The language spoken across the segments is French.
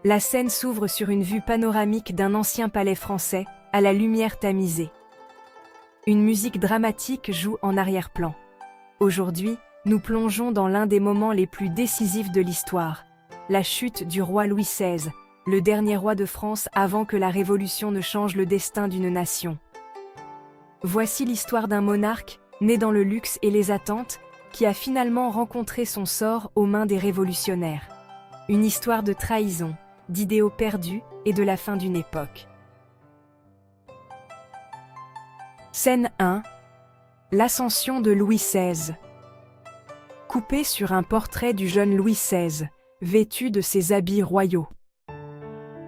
La scène s'ouvre sur une vue panoramique d'un ancien palais français, à la lumière tamisée. Une musique dramatique joue en arrière-plan. Aujourd'hui, nous plongeons dans l'un des moments les plus décisifs de l'histoire, la chute du roi Louis XVI, le dernier roi de France avant que la Révolution ne change le destin d'une nation. Voici l'histoire d'un monarque, né dans le luxe et les attentes, qui a finalement rencontré son sort aux mains des révolutionnaires. Une histoire de trahison, d'idéaux perdus et de la fin d'une époque. Scène 1. L'ascension de Louis XVI. Coupé sur un portrait du jeune Louis XVI, vêtu de ses habits royaux.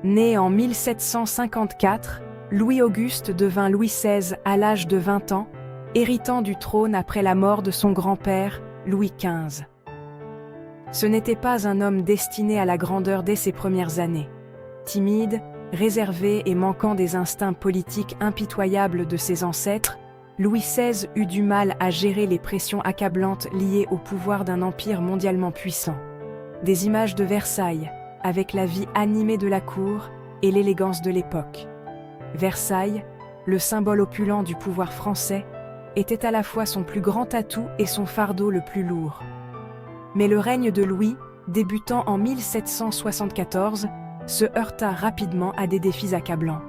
Né en 1754, Louis-Auguste devint Louis XVI à l'âge de 20 ans, héritant du trône après la mort de son grand-père, Louis XV. Ce n'était pas un homme destiné à la grandeur dès ses premières années. Timide, réservé et manquant des instincts politiques impitoyables de ses ancêtres, Louis XVI eut du mal à gérer les pressions accablantes liées au pouvoir d'un empire mondialement puissant. Des images de Versailles, avec la vie animée de la cour et l'élégance de l'époque. Versailles, le symbole opulent du pouvoir français, était à la fois son plus grand atout et son fardeau le plus lourd. Mais le règne de Louis, débutant en 1774, se heurta rapidement à des défis accablants.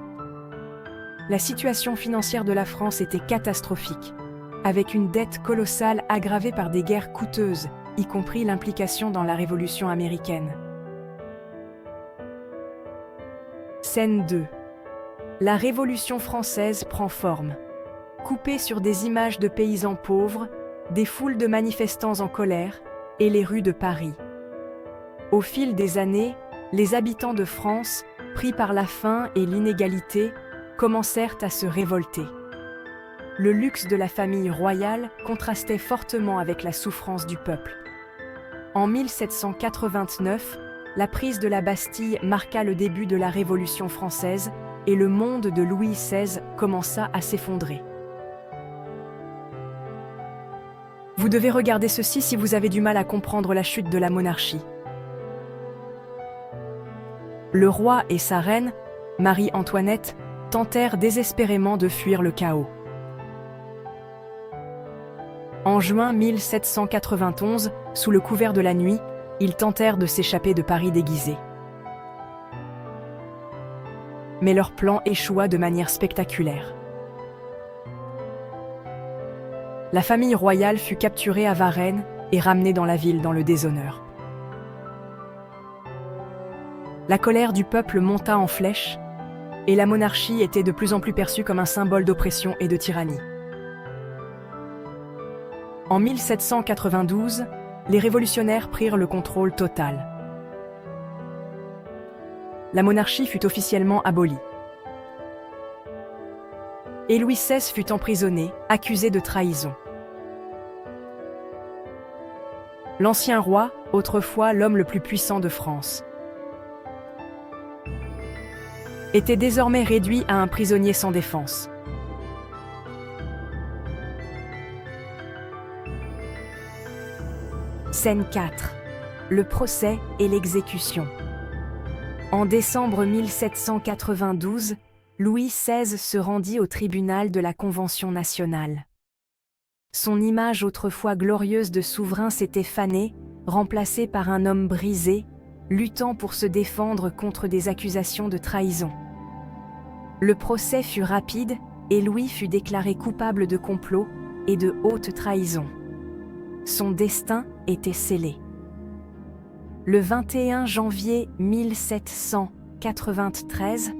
La situation financière de la France était catastrophique, avec une dette colossale aggravée par des guerres coûteuses, y compris l'implication dans la Révolution américaine. Scène 2. La Révolution française prend forme. Coupée sur des images de paysans pauvres, des foules de manifestants en colère et les rues de Paris. Au fil des années, les habitants de France, pris par la faim et l'inégalité, commencèrent à se révolter. Le luxe de la famille royale contrastait fortement avec la souffrance du peuple. En 1789, la prise de la Bastille marqua le début de la Révolution française et le monde de Louis XVI commença à s'effondrer. Vous devez regarder ceci si vous avez du mal à comprendre la chute de la monarchie. Le roi et sa reine, Marie-Antoinette, tentèrent désespérément de fuir le chaos. En juin 1791, sous le couvert de la nuit, ils tentèrent de s'échapper de Paris déguisés. Mais leur plan échoua de manière spectaculaire. La famille royale fut capturée à Varennes et ramenée dans la ville dans le déshonneur. La colère du peuple monta en flèche, et la monarchie était de plus en plus perçue comme un symbole d'oppression et de tyrannie. En 1792, les révolutionnaires prirent le contrôle total. La monarchie fut officiellement abolie. Et Louis XVI fut emprisonné, accusé de trahison. L'ancien roi, autrefois l'homme le plus puissant de France, était désormais réduit à un prisonnier sans défense. Scène 4. Le procès et l'exécution. En décembre 1792, Louis XVI se rendit au tribunal de la Convention nationale. Son image autrefois glorieuse de souverain s'était fanée, remplacée par un homme brisé, luttant pour se défendre contre des accusations de trahison. Le procès fut rapide et Louis fut déclaré coupable de complot et de haute trahison. Son destin était scellé. Le 21 janvier 1793,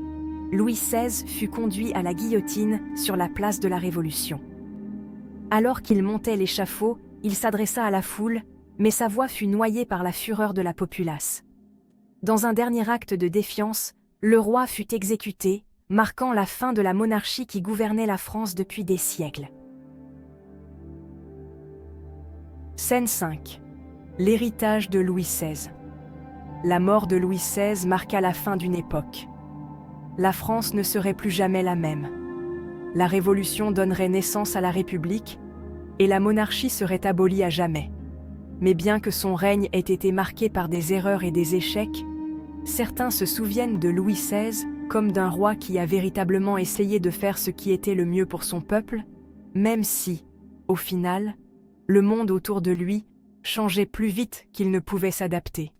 Louis XVI fut conduit à la guillotine sur la place de la Révolution. Alors qu'il montait l'échafaud, il s'adressa à la foule, mais sa voix fut noyée par la fureur de la populace. Dans un dernier acte de défiance, le roi fut exécuté, marquant la fin de la monarchie qui gouvernait la France depuis des siècles. Scène 5. L'héritage de Louis XVI. La mort de Louis XVI marqua la fin d'une époque. La France ne serait plus jamais la même. La Révolution donnerait naissance à la République et la monarchie serait abolie à jamais. Mais bien que son règne ait été marqué par des erreurs et des échecs, Certains se souviennent de Louis XVI comme d'un roi qui a véritablement essayé de faire ce qui était le mieux pour son peuple, même si, au final, le monde autour de lui changeait plus vite qu'il ne pouvait s'adapter.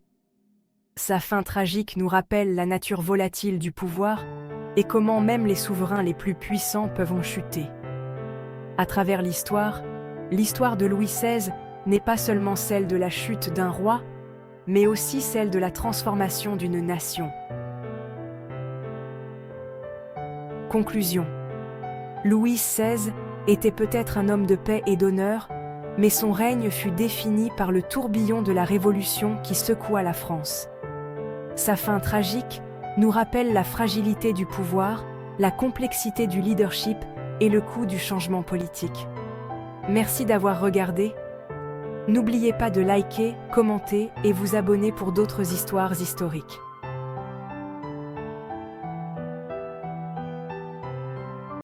Sa fin tragique nous rappelle la nature volatile du pouvoir et comment même les souverains les plus puissants peuvent en chuter. À travers l'histoire de Louis XVI n'est pas seulement celle de la chute d'un roi, mais aussi celle de la transformation d'une nation. Conclusion. Louis XVI était peut-être un homme de paix et d'honneur, mais son règne fut défini par le tourbillon de la Révolution qui secoua la France. Sa fin tragique nous rappelle la fragilité du pouvoir, la complexité du leadership et le coût du changement politique. Merci d'avoir regardé. N'oubliez pas de liker, commenter et vous abonner pour d'autres histoires historiques.